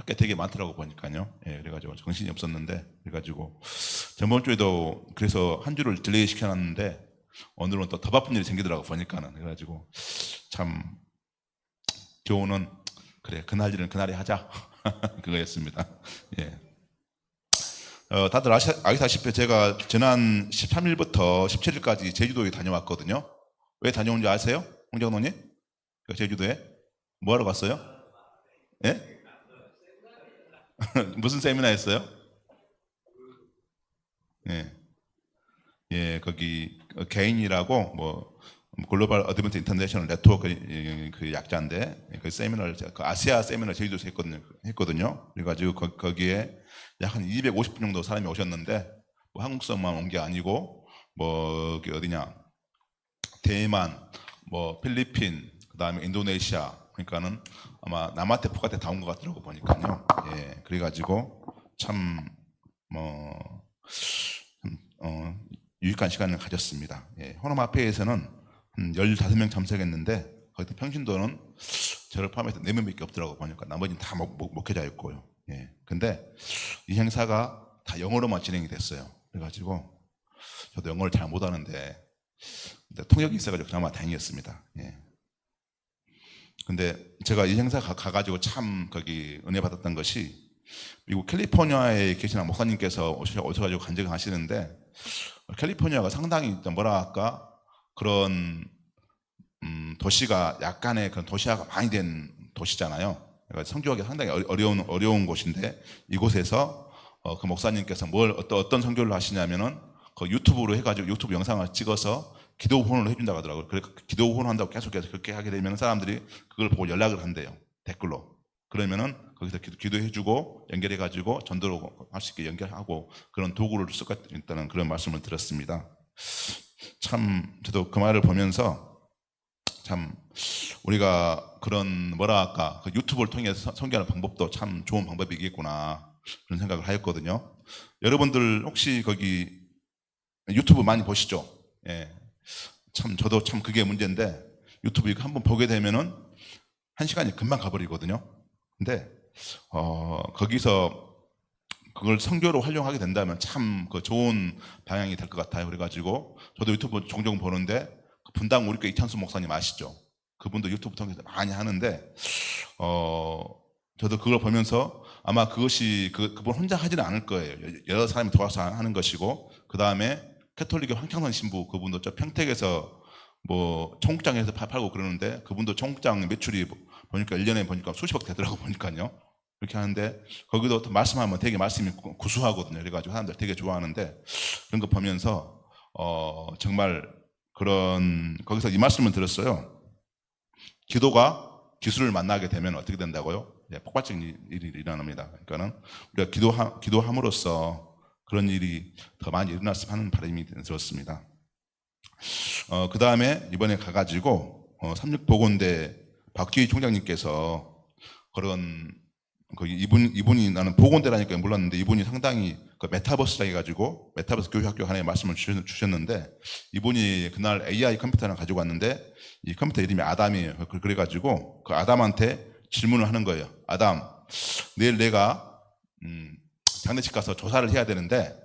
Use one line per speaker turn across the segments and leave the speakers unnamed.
게 되게 많더라고 보니까요. 예, 그래가지고 정신이 없었는데, 그래가지고 저번 주에도 그래서 한 주를 딜레이 시켜놨는데 오늘은 또 더 바쁜 일이 생기더라고 보니까는. 그래가지고 참 교훈은 그래, 그날 일은 그날에 하자. 그거였습니다. 예. 다들 아시다시피 제가 지난 13일부터 17일까지 제주도에 다녀왔거든요. 왜 다녀온지 아세요? 홍정노님? 제주도에? 뭐 하러 갔어요? 예? 무슨 세미나 했어요? 예. 예, 거기 개인이라고 뭐 글로벌 어드밴트 인터내셔널 네트워크 그 약자인데 그 세미나를 그 아시아 세미나 제주도에서 했거든요. 그래가지고 거기에 약 한 250분 정도 사람이 오셨는데 뭐 한국서만 온 게 아니고 뭐 어디냐 대만, 뭐 필리핀, 그다음에 인도네시아, 그러니까는 아마 남아태 북아태 다 온 것 같더라고 보니까요. 예, 그래가지고 참 뭐 유익한 시간을 가졌습니다. 예, 호남 앞에에서는 한 15명 참석했는데 거기서 평신도는 저를 포함해서 4명밖에 없더라고 보니까 나머지는 다 목회자였고요. 예, 근데 이 행사가 다 영어로만 진행이 됐어요. 그래가지고 저도 영어를 잘 못하는데 통역이 있어가지고 그나마 다행이었습니다. 예. 근데 제가 이 행사 가가지고 참 거기 은혜 받았던 것이 미국 캘리포니아에 계시는 목사님께서 오셔가지고 간증하시는데 캘리포니아가 상당히 뭐라 할까 그런 도시가 약간의 그런 도시화가 많이 된 도시잖아요. 그러니까 성교하기 상당히 어려운 곳인데 이곳에서 그 목사님께서 어떤 성교를 하시냐면은 그 유튜브로 해가지고 유튜브 영상을 찍어서 기도 후원을 해준다고 하더라고요. 그래 기도 후원한다고 계속해서 그렇게 하게 되면 사람들이 그걸 보고 연락을 한대요. 댓글로. 그러면은 거기서 기도해주고 연결해가지고 전도로 할 수 있게 연결하고 그런 도구를 쓸 수 있다는 그런 말씀을 들었습니다. 참 저도 그 말을 보면서 참 우리가 그런 뭐라 할까 그 유튜브를 통해서 선교하는 방법도 참 좋은 방법이겠구나 그런 생각을 하였거든요. 여러분들 혹시 거기 유튜브 많이 보시죠? 예. 참 저도 참 그게 문제인데 유튜브 이거 한번 보게 되면은 1시간이 금방 가버리거든요. 근데 거기서 그걸 선교로 활용하게 된다면 참 그 좋은 방향이 될 것 같아요. 그래가지고 저도 유튜브 종종 보는데 분당 우리교회 이찬수 목사님 아시죠? 그분도 유튜브 통해서 많이 하는데 저도 그걸 보면서 아마 그것이 그분 혼자 하지는 않을 거예요. 여러 사람이 도와서 하는 것이고 그 다음에 캐톨릭의 황창선 신부 그분도 저 평택에서 뭐 청국장에서 팔고 그러는데 그분도 청국장 매출이 보니까 1년에 보니까 수십억 되더라고 보니까요. 그렇게 하는데 거기도 말씀하면 되게 말씀이 구수하거든요. 그래가지고 사람들 되게 좋아하는데 그런 거 보면서 정말 그런 거기서 이 말씀을 들었어요. 기도가 기술을 만나게 되면 어떻게 된다고요? 예, 폭발적인 일이 일어납니다. 그러니까는 우리가 기도함으로써 그런 일이 더 많이 일어났으면 하는 바람이 들었습니다. 그 다음에 이번에 가가지고 삼육보건대 박주희 총장님께서 그런 이분이 나는 보건대라니까 몰랐는데 이분이 상당히 그 메타버스라 해가지고 메타버스 교육학교 하나의 말씀을 주셨는데 이분이 그날 AI 컴퓨터를 가지고 왔는데 이 컴퓨터 이름이 아담이에요. 그래가지고 그 아담한테 질문을 하는 거예요. 아담, 내일 내가 장례식 가서 조사를 해야 되는데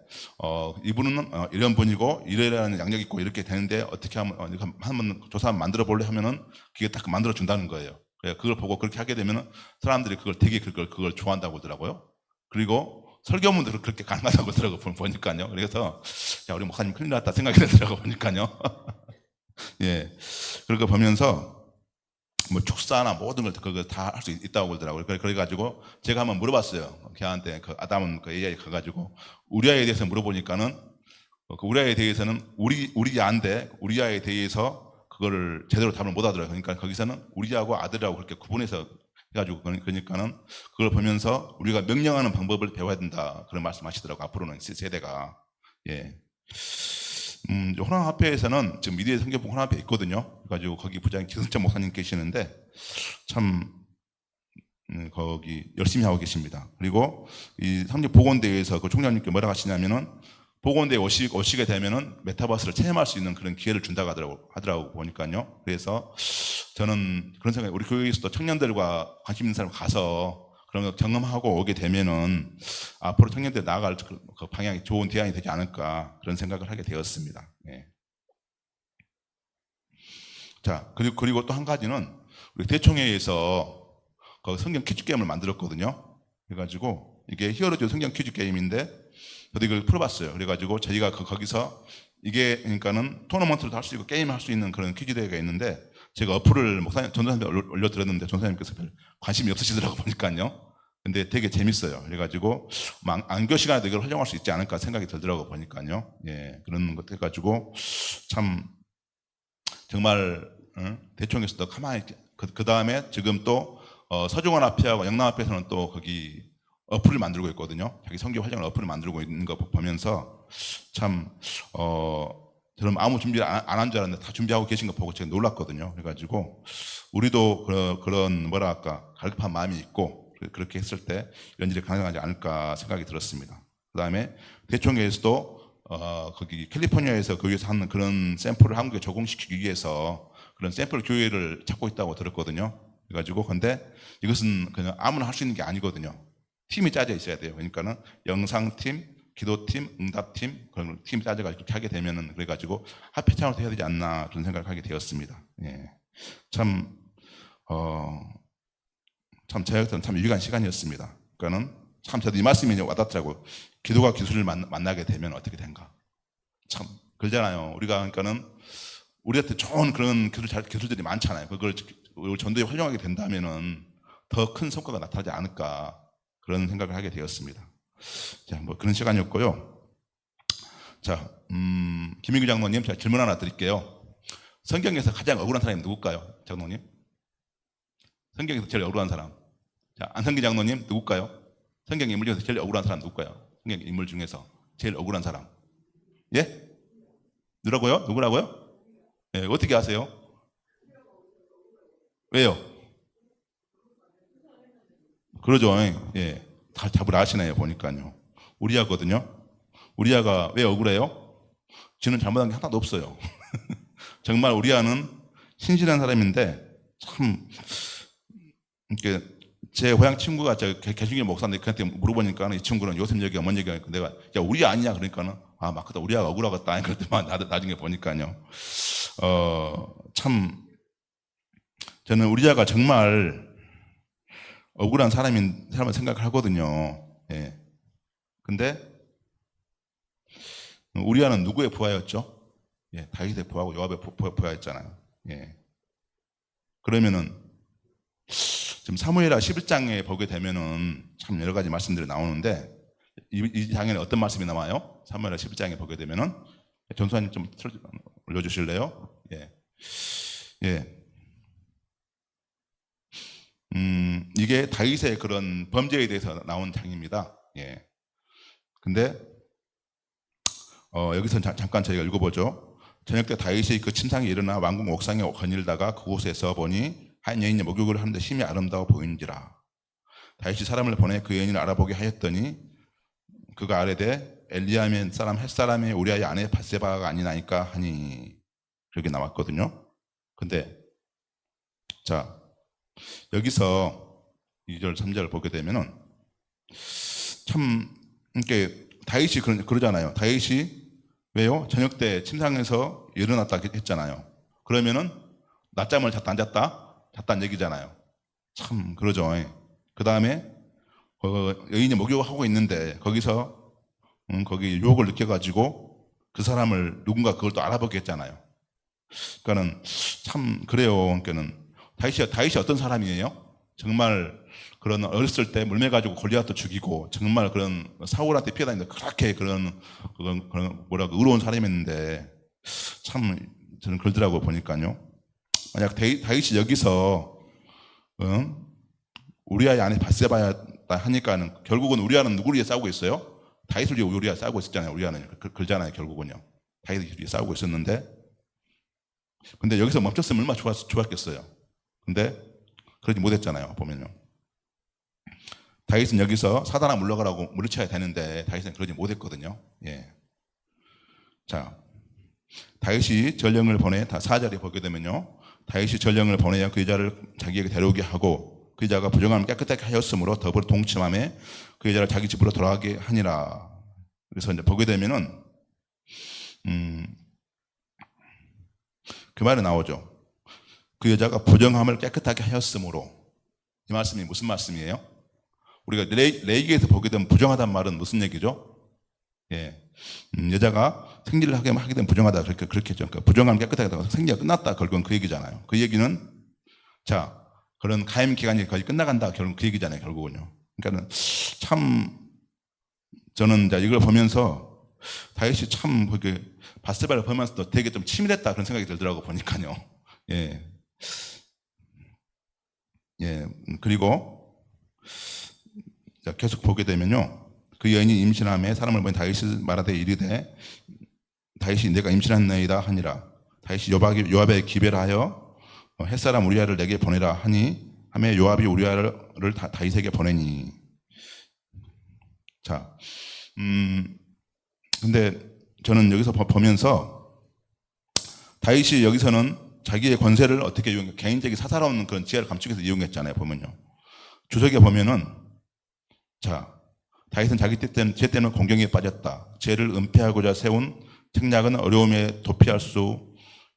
이분은 이런 분이고 이러이러한 양력이 있고 이렇게 되는데 어떻게 하면 조사 한번 만들어 볼래 하면은 그게 딱 만들어 준다는 거예요. 그걸 보고 그렇게 하게 되면 사람들이 그걸 좋아한다고 하더라고요. 그리고 설교문도 그렇게 가능하다고 하더라고요. 보니까요. 그래서 야, 우리 목사님 큰일 났다 생각이 들더라고요. 보니까요. 예. 그걸 보면서 뭐 축사나 모든 걸 그거 다 할 수 있다고 그러더라고요. 그래가지고 제가 한번 물어봤어요. 걔한테 그 아담은 그 AI 가가지고 우리아에 대해서 물어보니까는 그 우리아에 대해서는 우리아에 대해서 그거를 제대로 답을 못 하더라고요. 그러니까 거기서는 우리하고 아들하고 그렇게 구분해서 해가지고 그러니까는 그걸 보면서 우리가 명령하는 방법을 배워야 된다 그런 말씀하시더라고요. 앞으로는 세대가 예. 호남합회에서는 지금 미래의 성교부 호남합회 있거든요. 그래가지고 거기 부장님 기승철 목사님 계시는데 참 거기 열심히 하고 계십니다. 그리고 이 삼육보건대회에서 그 총장님께 뭐라고 하시냐면은 보건대에 오시게 되면은 메타버스를 체험할 수 있는 그런 기회를 준다고 하더라고 보니까요. 그래서 저는 그런 생각이 우리 교회에서도 청년들과 관심 있는 사람 가서 그런 거 경험하고 오게 되면은 앞으로 청년들 나아갈 그 방향이 좋은 대안이 되지 않을까 그런 생각을 하게 되었습니다. 예. 자, 그리고 또 한 가지는 우리 대총회에서 그 성경 퀴즈 게임을 만들었거든요. 그래가지고 이게 히어로즈 성경 퀴즈 게임인데 저도 이걸 풀어봤어요. 그래가지고 저희가 거기서 이게 그러니까는 토너먼트도 할 수 있고 게임을 할 수 있는 그런 퀴즈 대회가 있는데 제가 어플을 전도사님께 올려드렸는데 전도사님께서 별 관심이 없으시더라고 보니까요. 근데 되게 재밌어요. 그래가지고 안교 시간에도 이걸 활용할 수 있지 않을까 생각이 들더라고 보니까요. 예, 그런 것 해가지고 참 정말 대총에서도 가만히 그 다음에 지금 또 서중원 앞회하고 영남 앞에서는 또 거기 어플을 만들고 있거든요. 자기 성교 활용을 어플을 만들고 있는 거 보면서 참 저는 아무 준비를 안 한 줄 알았는데 다 준비하고 계신 거 보고 제가 놀랐거든요. 그래가지고 우리도 그런 뭐랄까 갈급한 마음이 있고 그렇게 했을 때 이런 일이 가능하지 않을까 생각이 들었습니다. 그 다음에 대총회에서도 거기 캘리포니아에서 거기서 하는 그런 샘플을 한국에 적용시키기 위해서 그런 샘플 교회를 찾고 있다고 들었거든요. 그래가지고 근데 이것은 그냥 아무나 할 수 있는 게 아니거든요. 팀이 짜져 있어야 돼요. 그러니까는 영상팀, 기도팀, 응답팀 그런 팀이 짜져가지고 그렇게 하게 되면은 그래가지고 합회창으로 해야 되지 않나 그런 생각을 하게 되었습니다. 예. 참 저한테는 참 유익한 시간이었습니다. 그러니까는 참 저도 이 말씀이 와닿더라고요. 기도가 기술을 만나게 되면 어떻게 된가. 참 그러잖아요. 우리가 그러니까는 우리한테 좋은 그런 기술들이 많잖아요. 그걸 전도에 활용하게 된다면은 더 큰 성과가 나타나지 않을까 그런 생각을 하게 되었습니다. 자, 뭐 그런 시간이었고요. 자, 김민규 장로님, 제가 질문 하나 드릴게요. 성경에서 가장 억울한 사람이 누굴까요, 장로님? 성경에서 제일 억울한 사람. 자, 안성기 장로님 누굴까요? 성경 인물 중에서 제일 억울한 사람 누굴까요? 성경 인물 중에서 제일 억울한 사람. 예? 누구라고요? 예, 어떻게 아세요? 왜요? 그러죠. 예. 다 답을 아시네요, 보니까요. 우리아거든요. 우리아가 왜 억울해요? 지는 잘못한 게 하나도 없어요. 정말 우리아는 신실한 사람인데 참 이렇게 제 고향 친구가 개중교 목사인데 그한테 물어보니까 이 친구는 요셉 얘기가 뭔 얘기가 내가 야 우리 아니냐 그러니까는 아 맞다 우리아가 억울하겠다 그랬더만 나중에 보니까요. 참 저는 우리아가 정말 억울한 사람을 생각을 하거든요. 예. 근데 우리아는 누구의 부하였죠? 예, 다윗의 부하고 요압의 부하였잖아요. 예. 그러면은 지금 사무엘하 11장에 보게 되면은 참 여러 가지 말씀들이 나오는데 이 장에는 어떤 말씀이 나와요? 사무엘하 11장에 보게 되면은 전수환님 좀 올려주실래요? 예. 예. 이게 다윗의 그런 범죄에 대해서 나온 장입니다. 예. 근데 여기서 잠깐 저희가 읽어보죠. 저녁 때 다윗이 그 침상에 일어나 왕궁 옥상에 거닐다가 그곳에서 보니 한 여인이 목욕을 하는데 심히 아름다워 보이는지라. 다윗이 사람을 보내 그 여인을 알아보게 하였더니 그가 아뢰되 엘리야멘 사람 햇사람의 우리아의 아내 밧세바가 아니나이까 하니 그렇게 나왔거든요. 근데 자 여기서 2절 3절 보게 되면은 참 이렇게 다윗이 그러잖아요. 다윗이 왜요? 저녁 때 침상에서 일어났다 했잖아요. 그러면은 낮잠을 잤다 안 잤다? 잤다는 얘기잖아요. 참 그러죠. 그 다음에 여인이 목욕을 하고 있는데 거기서 거기 유혹을 느껴가지고 그 사람을 누군가 그걸 또 알아보게 했잖아요. 그러니까는 참 그래요. 그러니까는 다윗이 어떤 사람이에요? 정말 그런 어렸을 때 물매가지고 골리앗도 죽이고 정말 그런 사울한테 피해 다니는데 그렇게 그런 뭐라고 의로운 사람이었는데 참 저는 그러더라고 보니까요. 만약 다윗이 여기서 우리아의 아내 밧세바였다 하니까는 결국은 우리아는 누구를 위해 싸우고 있어요? 다윗을 위해 우리아 싸우고 있었잖아요. 우리아는 그러잖아요. 결국은요. 다윗을 위해 싸우고 있었는데 근데 여기서 멈췄으면 얼마나 좋았겠어요. 근데 그러지 못했잖아요. 보면요. 다윗은 여기서 사단아 물러가라고 물리쳐야 되는데 다윗은 그러지 못했거든요. 예. 자, 다윗이 전령을 보내 4절에 보게 되면요. 다윗이 전령을 보내야 그 여자를 자기에게 데려오게 하고 그 여자가 부정함을 깨끗하게 하였으므로 더불어 동침함에 그 여자를 자기 집으로 돌아가게 하니라. 그래서 이제 보게 되면은 그 말이 나오죠. 그 여자가 부정함을 깨끗하게 하였으므로. 이 말씀이 무슨 말씀이에요? 우리가 레위기에서 보게 되면 부정하다는 말은 무슨 얘기죠? 예. 여자가 생리를 하게 되면 부정하다. 그렇겠죠. 그러니까 부정함을 깨끗하게 하다가 생리가 끝났다. 결국은 그 얘기잖아요. 그 얘기는, 자, 그런 가임 기간이 거의 끝나간다. 결국 그 얘기잖아요. 결국은요. 그러니까 참, 저는 이제 이걸 보면서 다윗이 참, 바스바를 보면서도 되게 좀 치밀했다. 그런 생각이 들더라고, 보니까요. 예. 예. 그리고, 자, 계속 보게 되면요. 그 여인이 임신함에 사람을 보니 다윗이 말하되 이르되 다윗이 내가 임신했나이다 하니라. 다윗이 요압에게 기별을 하여 햇사람 우리아를 내게 보내라 하니 하며 요압이 우리아를 다윗에게 보내니. 자, 근데 저는 여기서 보면서 다윗이 여기서는 자기의 권세를 어떻게 이용해, 개인적인 사사로운 그런 지혜를 감추기 위해서 이용했잖아요. 보면요. 주석에 보면은, 자, 다윗은 자기 죄 때문에 공경에 빠졌다. 죄를 은폐하고자 세운 책략은 어려움에 도피할 수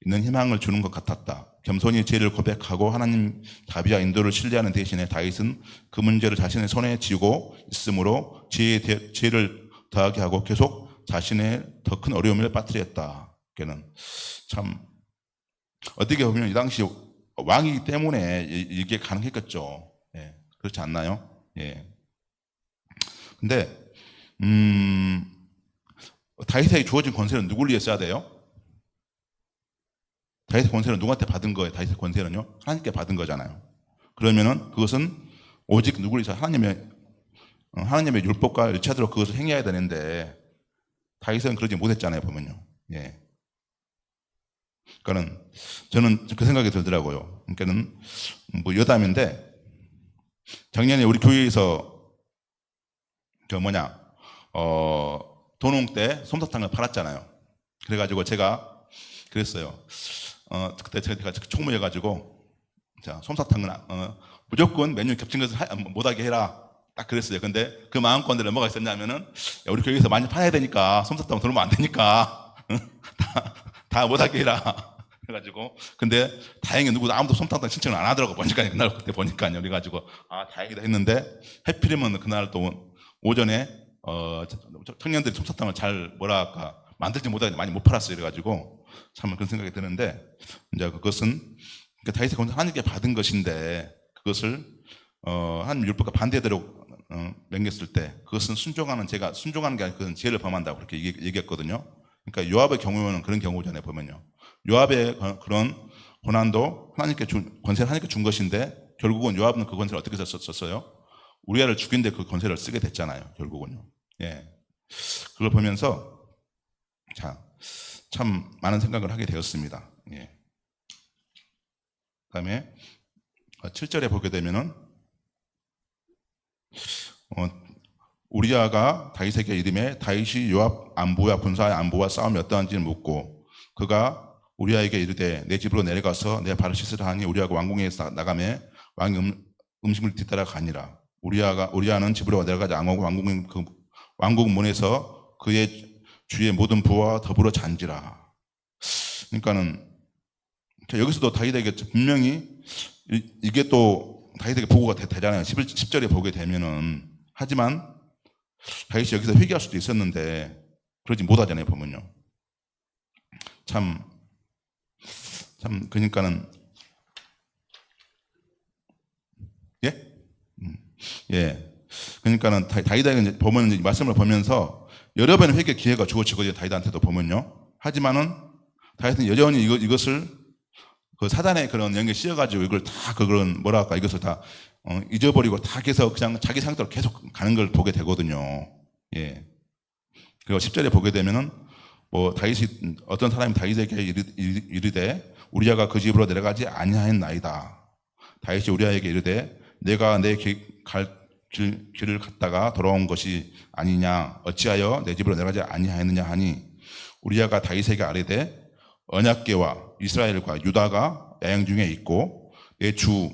있는 희망을 주는 것 같았다. 겸손히 죄를 고백하고 하나님 자비와 인도를 신뢰하는 대신에 다윗은 그 문제를 자신의 손에 쥐고 있으므로 죄를 더하게 하고 계속 자신의 더 큰 어려움을 빠뜨렸다. 그는 참 어떻게 보면 이 당시 왕이기 때문에 이게 가능했겠죠. 예, 그렇지 않나요? 예. 근데 다윗에게 주어진 권세는 누굴 위해 써야 돼요? 다윗의 권세는 누구한테 받은 거예요? 다윗의 권세는요? 하나님께 받은 거잖아요. 그러면은 그것은 오직 누굴 위해서 하나님의 율법과 일차대로 그것을 행해야 되는데 다윗은 그러지 못했잖아요. 보면요. 예. 그러니까는 저는 그 생각이 들더라고요. 그러니까는 뭐 여담인데 작년에 우리 교회에서 도농 때 솜사탕을 팔았잖아요. 그래가지고 제가 그랬어요. 그때 제가 총무여가지고, 자, 솜사탕은, 무조건 메뉴 겹친 것을 못하게 해라. 딱 그랬어요. 근데 그 마음권들에 뭐가 있었냐면은, 야, 우리 교회에서 많이 팔아야 되니까, 솜사탕 들어오면 안 되니까, 다 못하게 해라. 그래가지고, 근데 다행히 아무도 솜사탕 신청을 안 하더라고. 보니까, 그날 그때 보니까요. 그래가지고, 아, 다행이다 했는데, 해필이면 그날 또 오전에 청년들이 솜사탕을 잘 만들지 못하게 많이 못 팔았어요. 그래가지고 참 그런 생각이 드는데, 이제 그것은 그러니까 다윗의 권세 하나님께 받은 것인데 그것을 하나님 율법과 반대대로 맹겼을 때 그것은 순종하는 게 아니라 그건 죄를 범한다고 그렇게 얘기했거든요. 그러니까 요압의 경우는 그런 경우잖아요. 보면요. 요압의 그런 고난도 권세를 하나님께 준 것인데 결국은 요압은 그 권세를 어떻게 썼어요? 우리아를 죽인데 그 권세를 쓰게 됐잖아요. 결국은요. 예. 그걸 보면서 참 많은 생각을 하게 되었습니다. 예. 그다음에 7절에 보게 되면은 우리아가 다윗에게 이름에 다윗이 요압 안보와 군사의 안보와 싸움이 어떠한지를 묻고 그가 우리아에게 이르되 내 집으로 내려가서 내 발을 씻으라 하니 우리아가 왕궁에서 나가매 왕이 음식을 뒤따라 가니라. 우리아는 집으로 내려가지 않고 왕궁 문에서 그의 주의 모든 부와 더불어 잔지라. 그러니까는 여기서도 다윗에게 분명히 이게 또 다윗에게 보고가 되잖아요. 10절에 보게 되면은. 하지만 다윗이 여기서 회개할 수도 있었는데 그러지 못하잖아요. 보면요. 참 그러니까는 예. 그러니까는 다윗에게 보면 이제 말씀을 보면서 여러 번의 회개 기회가 주어지거든요. 다윗한테도 보면요. 하지만은 다윗은 여전히 이것을 그 사단의 그런 영에 씌어가지고 이걸 다 그런 이것을 다 잊어버리고 다 계속 그냥 자기 상태로 계속 가는 걸 보게 되거든요. 예. 그리고 10절에 보게 되면은 다윗이 어떤 사람이 다윗에게 이르되 우리아가 그 집으로 내려가지 아니하였나이다. 다윗이 우리아에게 이르되 내가 내 길을 갔다가 돌아온 것이 아니냐 어찌하여 내 집으로 내려가지 아니하였느냐 하니 우리아가 다윗에게 아뢰되 언약궤와 이스라엘과 유다가 야영 중에 있고 내 주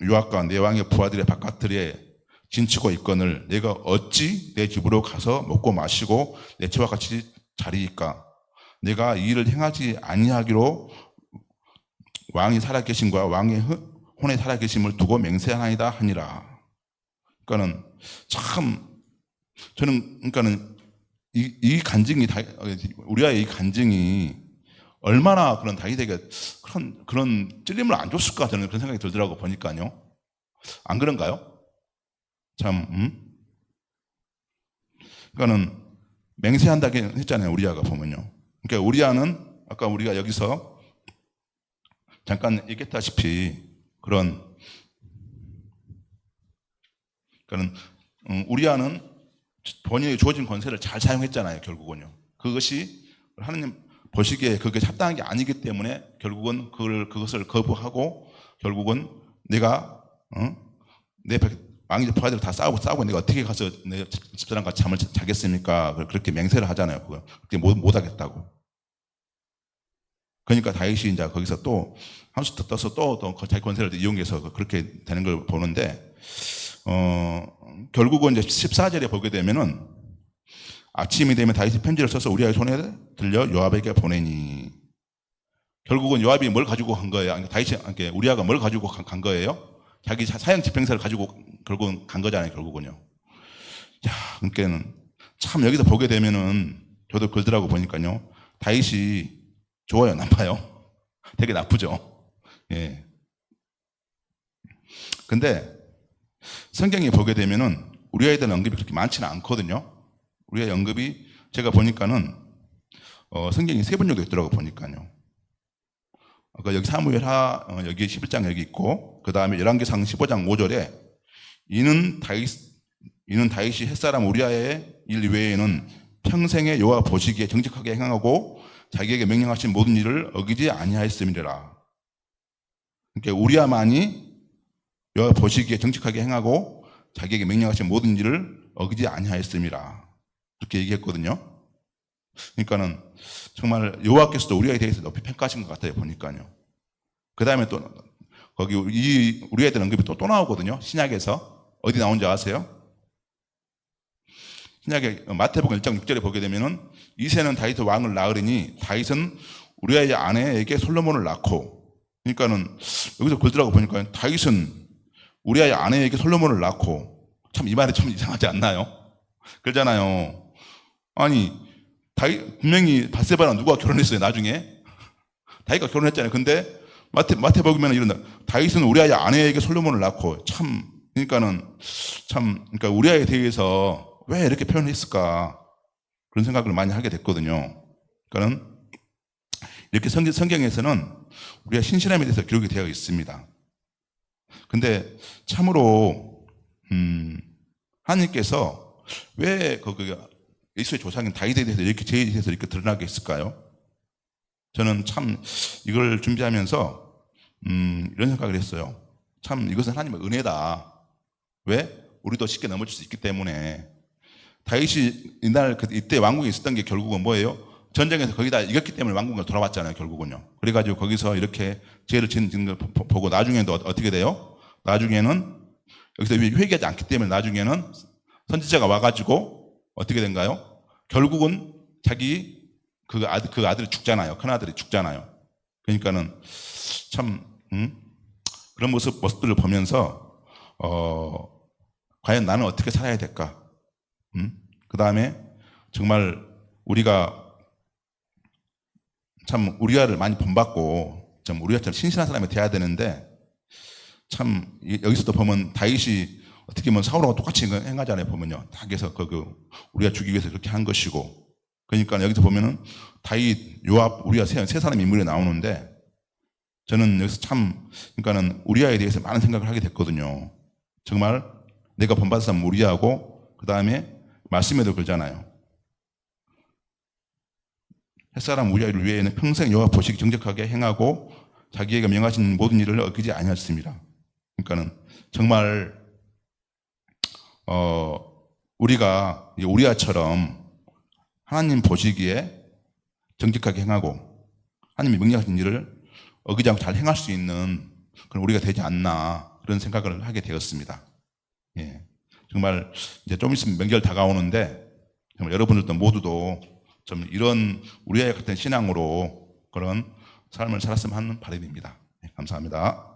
요압과 내 왕의 부하들의 바깥들에 진치고 있거늘 내가 어찌 내 집으로 가서 먹고 마시고 내 채와 같이 자리이까. 내가 이 일을 행하지 아니하기로 왕이 살아계심과 왕의 혼에 살아계심을 두고 맹세하나이다 하니라. 그러니까는 참 저는 그러니까는 이 간증이 우리아의 이 간증이 얼마나 그런 다윗에게 그런 찔림을 안 줬을까 저는 그런 생각이 들더라고 보니까요. 안 그런가요? 참, 그러니까는 맹세한다고 했잖아요. 우리아가 보면요. 그러니까 우리아는 아까 우리가 여기서 잠깐 얘기했다시피 그러니까는 우리아는 본인이 주어진 권세를 잘 사용했잖아요. 결국은요. 그것이 하나님 보시기에 그게 합당한 게 아니기 때문에 결국은 그것을 거부하고 결국은 내가 내 왕이 부하들 다 싸우고 내가 어떻게 가서 내 집사람과 잠을 자겠습니까? 그렇게 맹세를 하잖아요. 그렇게 못 하겠다고. 그러니까 다윗이 이제 거기서 또 한 수 더 떠서 또 자기 권세를 이용해서 그렇게 되는 걸 보는데, 결국은 이제 14절에 보게 되면은 아침이 되면 다윗이 편지를 써서 우리아의 손에 들려 요압에게 보내니. 결국은 요압이 뭘 가지고 간 거예요? 다윗이 우리아가 뭘 가지고 간 거예요? 자기 사형 집행사를 가지고 결국은 간 거잖아요. 결국은요. 야, 그러니까는 참 여기서 보게 되면은 저도 글들하고 보니까요. 다윗이 좋아요, 나빠요? 되게 나쁘죠. 예. 근데 성경에 보게 되면은 우리아에 대한 언급이 그렇게 많지는 않거든요. 우리아의 언급이 제가 보니까는 성경이 3번 정도 있더라고 보니까요. 여기 사무엘하 여기 11장 여기 있고 그 다음에 열왕기상 15장 5절에 이는 다윗이 햇사람 우리아의 일 외에는 평생에 여호와 보시기에 정직하게 행하고 자기에게 명령하신 모든 일을 어기지 아니하였음이라. 그러니까 우리아만이 여호와 보시기에 정직하게 행하고 자기에게 명령하신 모든 일을 어기지 아니하였음이라. 그렇게 얘기했거든요. 그러니까는 정말 여호와께서도 우리아에 대해서 높이 평가하신 것 같아요 보니까요. 그 다음에 또 거기 우리아에 대한 언급이 또 나오거든요. 신약에서 어디 나온지 아세요? 신약에 마태복음 1장 6절에 보게 되면은 이새는 다윗의 왕을 낳으리니 다윗은 우리아의 아내에게 솔로몬을 낳고. 그러니까는 여기서 글들하고 보니까 다윗은 우리아의 아내에게 솔로몬을 낳고. 참 이 말이 좀 이상하지 않나요? 그러잖아요. 아니 분명히 밧세바랑 누가 결혼했어요 나중에? 다윗과 결혼했잖아요. 근데 마태복음에는 이런다. 다윗은 우리아의 아내에게 솔로몬을 낳고. 그러니까 우리아에 대해서 왜 이렇게 표현했을까 그런 생각을 많이 하게 됐거든요. 그러니까는 이렇게 성경에서는 우리가 신실함에 대해서 기록이 되어 있습니다. 근데 참으로 하나님께서 왜 예수의 조상인 다윗에 대해서 이렇게 죄에 대해서 이렇게 드러나게 했을까요? 저는 참 이걸 준비하면서 이런 생각을 했어요. 참 이것은 하나님의 은혜다. 왜? 우리도 쉽게 넘어질 수 있기 때문에. 다윗이 이때 왕궁에 있었던 게 결국은 뭐예요? 전쟁에서 거의 다 이겼기 때문에 왕궁에 돌아왔잖아요. 결국은요. 그래가지고 거기서 이렇게 죄를 짓는 걸 보고 나중에도 어떻게 돼요? 나중에는 여기서 회개하지 않기 때문에 나중에는 선지자가 와가지고 어떻게 된가요? 결국은 자기 그 아들이 죽잖아요. 큰 아들이 죽잖아요. 그러니까는 참 그런 모습들을 보면서 과연 나는 어떻게 살아야 될까? 그 다음에 정말 우리가 참 우리아를 많이 본받고 좀 우리아처럼 신실한 사람이 돼야 되는데 참 여기서도 보면 다윗이 어떻게 보면 사울하고 똑같이 행하잖아요. 보면요. 닭에서 우리가 죽이기 위해서 그렇게 한 것이고. 그러니까 여기서 보면은 다윗, 요압, 우리아 세 사람 인물이 나오는데 저는 여기서 그러니까는 우리아에 대해서 많은 생각을 하게 됐거든요. 정말 내가 본받은 사람 우리아고 그 다음에 말씀에도 그러잖아요. 햇사람 우리아를 위해는 평생 여호와 보시기 정직하게 행하고 자기에게 명하신 모든 일을 어기지 아니하였습니다. 그러니까는 정말 우리가 우리아처럼 하나님 보시기에 정직하게 행하고 하나님이 명령하신 일을 어기지 않고 잘 행할 수 있는 그런 우리가 되지 않나 그런 생각을 하게 되었습니다. 예. 정말 이제 좀 있으면 명절 다가오는데 정말 여러분들도 모두도 좀 이런 우리와 같은 신앙으로 그런 삶을 살았으면 하는 바람입니다. 감사합니다.